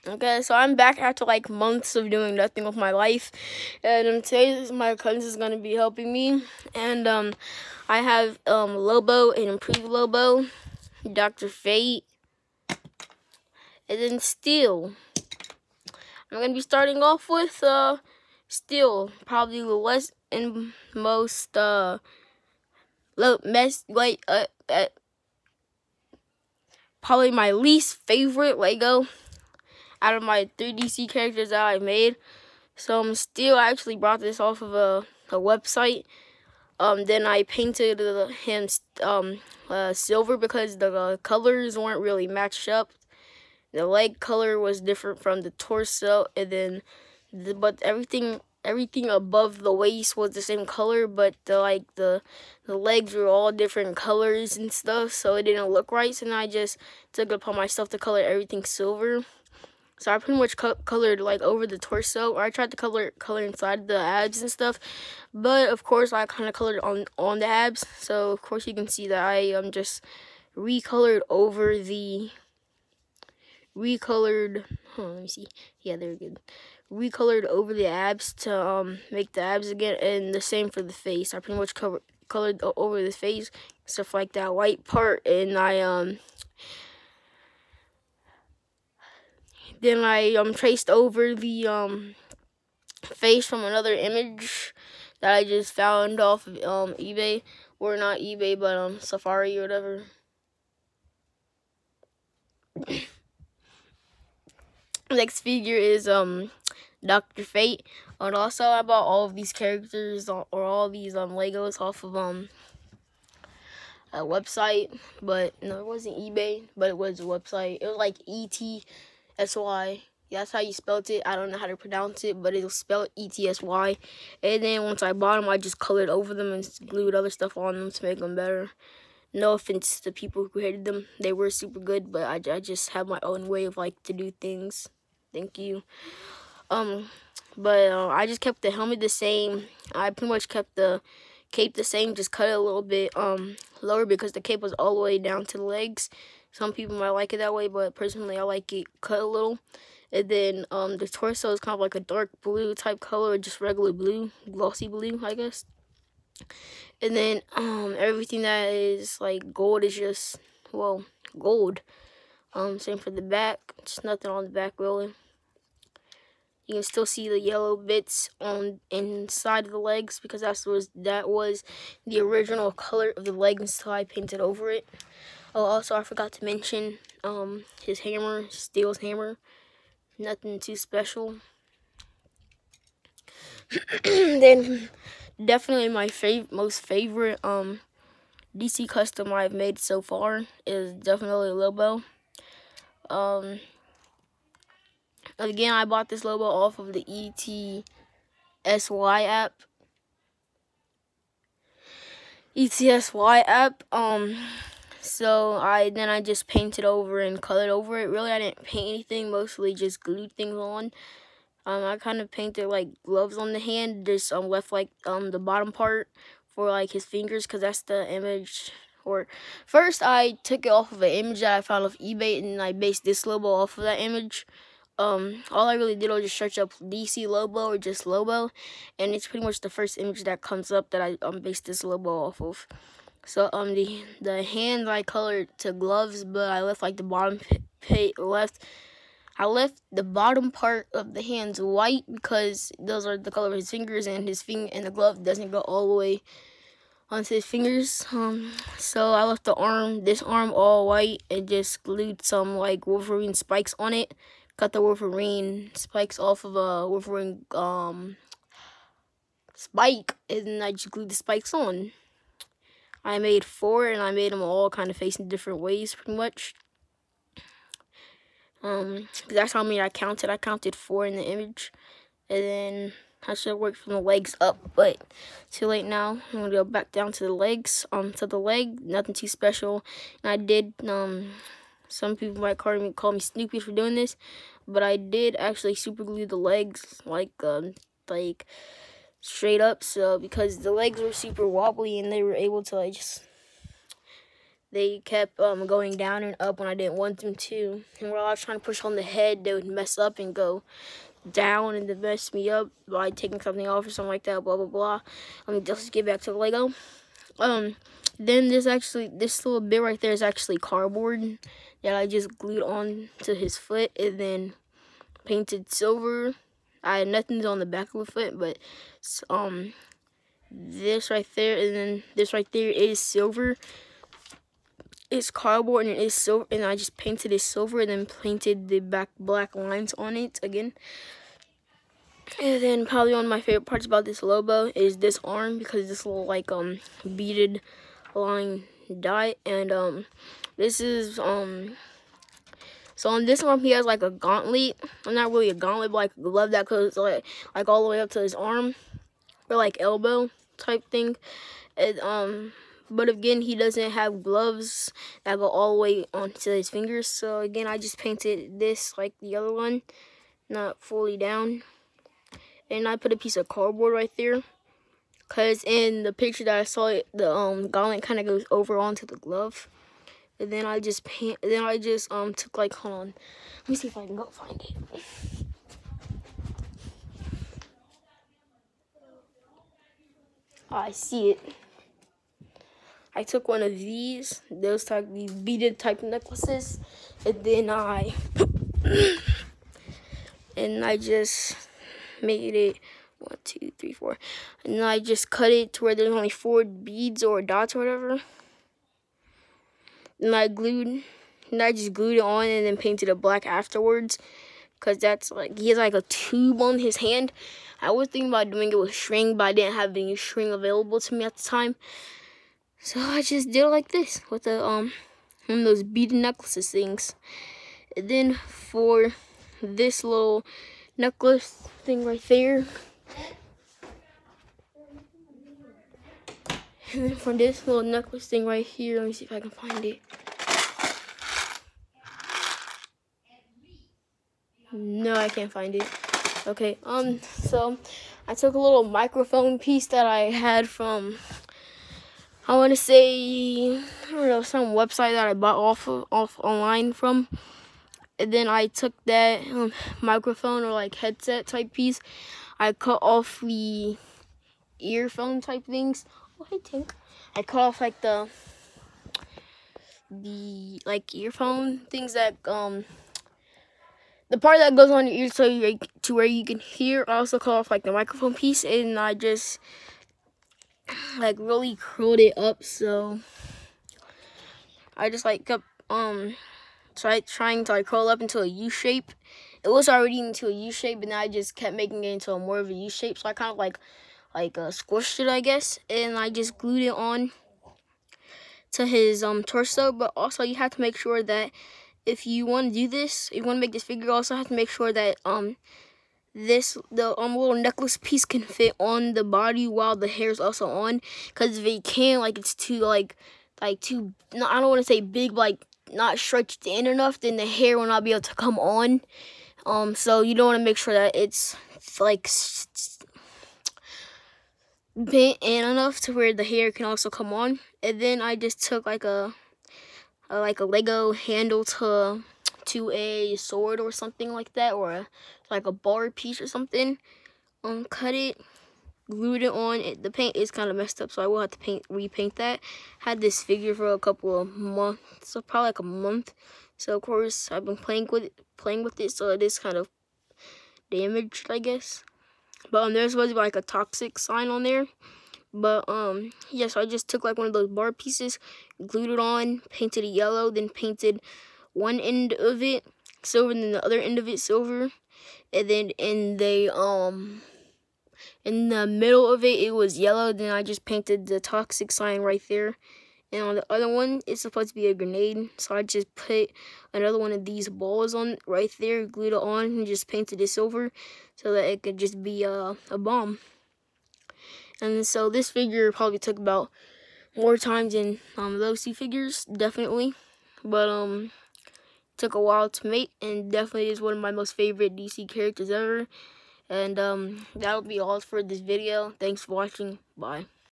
Okay, so I'm back after like months of doing nothing with my life, and today my cousin is gonna be helping me, and I have Lobo and Improved Lobo, Dr. Fate, and then Steel. I'm gonna be starting off with Steel, probably the less and most probably my least favorite Lego out of my 3DC characters that I made. So Steel, I actually brought this off of a website. Then I painted him silver because the colors weren't really matched up. The leg color was different from the torso, and then but everything above the waist was the same color, but the legs were all different colors and stuff, so it didn't look right. So then I just took it upon myself to color everything silver. So I pretty much colored like over the torso, or I tried to color inside the abs and stuff, but of course I kind of colored on the abs. So of course you can see that I just recolored over the let me see. Yeah, they're good. Recolored over the abs to make the abs again, and the same for the face. I pretty much colored over the face, stuff like that white part, and then I traced over the face from another image that I just found off of eBay, or not eBay, but Safari or whatever. Next figure is Dr. Fate, and also I bought all of these characters or all these Legos off of a website, but no, it wasn't eBay, but it was a website. It was like ETSY. Yeah, that's how you spelled it. I don't know how to pronounce it, but it'll spell ETSY. And then once I bought them, I just colored over them and glued other stuff on them to make them better. No offense to people who hated them. They were super good, but I just have my own way of like to do things. Thank you. But I just kept the helmet the same. I pretty much kept the cape the same, just cut it a little bit lower because the cape was all the way down to the legs. Some people might like it that way, but personally I like it cut a little. And then the torso is kind of like a dark blue type color, just regular blue, glossy blue, I guess. And then everything that is like gold is just, well, gold. Same for the back. Just nothing on the back really. You can still see the yellow bits on inside of the legs because that was the original color of the legs until I painted over it. Oh, also I forgot to mention his hammer, Steel's hammer. Nothing too special. Then definitely my most favorite DC custom I've made so far is definitely Lobo. Again, I bought this Lobo off of the ETSY app. So I just painted over and colored over it. Really, I didn't paint anything. Mostly just glued things on. I kind of painted like gloves on the hand. Just left like the bottom part for like his fingers, because that's the image. Or first I took it off of an image that I found off eBay, and I based this Lobo off of that image. All I really did was just search up DC Lobo or just Lobo, and it's pretty much the first image that comes up that I based this Lobo off of. So the hands I colored to gloves, but I left like the bottom I left the bottom part of the hands white because those are the color of his fingers, and and the glove doesn't go all the way onto his fingers. So I left this arm all white, and just glued some like Wolverine spikes on it. Cut the Wolverine spikes off of a Wolverine spike, and then I just glued the spikes on. I made 4, and I made them all kind of facing different ways, pretty much. That's how many I counted. I counted 4 in the image, and then I should have worked from the legs up, but too late now. I'm gonna go back down to the legs. To the leg, nothing too special. And I did. Some people might call me Snoopy for doing this, but I did actually super glue the legs like straight up. So because the legs were super wobbly, and they were able to they kept going down and up when I didn't want them to. And while I was trying to push on the head, they would mess up and go down and then mess me up by taking something off or something like that, blah, blah, blah. Just get back to the Lego. Then this little bit right there is actually cardboard that I just glued on to his foot and then painted silver. I had nothing on the back of the foot, but this right there and then this right there is silver. It's cardboard and it's silver, and I just painted it silver and then painted the back black lines on it again. And then probably one of my favorite parts about this lobo is this arm, because this little like beaded line dot, and this is so on this arm he has like a gauntlet. Well, not really a gauntlet, but like a glove that goes like all the way up to his arm, or like elbow type thing. And but again, he doesn't have gloves that go all the way onto his fingers. So again, I just painted this like the other one, not fully down. And I put a piece of cardboard right there, cause in the picture that I saw, the gauntlet kind of goes over onto the glove. And then I just took like, hold on, let me see if I can go find it. Oh, I see it. I took one of these beaded type necklaces, and then I just made it 1, 2, 3, 4, and I just cut it to where there's only 4 beads or dots or whatever. And I just glued it on and then painted it black afterwards, because that's like, he has like a tube on his hand. I was thinking about doing it with string, but I didn't have any string available to me at the time. So I just did it like this with the one of those beaded necklaces things. And then for this little necklace thing right there, and then for this little necklace thing right here, let me see if I can find it. No, I can't find it. Okay, so I took a little microphone piece that I had from, I want to say, I don't know, some website that I bought off online from. And then I took that microphone or like headset type piece. I cut off the earphone type things. Oh, hey, Tink. I cut off like the like earphone things that the part that goes on your ear so to where you can hear. I also cut off like the microphone piece, and I just like really curled it up. So I just like kept trying to like curl up into a U shape. It was already into a U shape, but now I just kept making it into more of a U shape. So I kind of like squished it, I guess, and I just glued it on to his torso. But also you have to make sure that if you want to do this, if you want to make this figure, you also have to make sure that the little necklace piece can fit on the body while the hair is also on. Because if it can't, like it's too too, no, I don't want to say big, but like not stretched thin enough, then the hair will not be able to come on. So you don't want to make sure that it's like bent in enough to where the hair can also come on. And then I just took like a Lego handle to a sword or something like that, or like a bar piece or something. Cut it, glued it on. The paint is kind of messed up, so I will have to repaint that. Had this figure for a couple of months, so probably like a month. So of course I've been playing with it, so it is kind of damaged, I guess. But there's supposed to be like a toxic sign on there. But yeah, so I just took like one of those bar pieces, glued it on, painted it yellow, then painted one end of it silver and then the other end of it silver. And then in the middle of it was yellow. Then I just painted the toxic sign right there. And on the other one, it's supposed to be a grenade. So I just put another one of these balls on right there, glued it on, and just painted it silver so that it could just be a bomb. And so this figure probably took about more time than those 2 figures, definitely. But took a while to make, and definitely is one of my most favorite DC characters ever. And that'll be all for this video. Thanks for watching. Bye.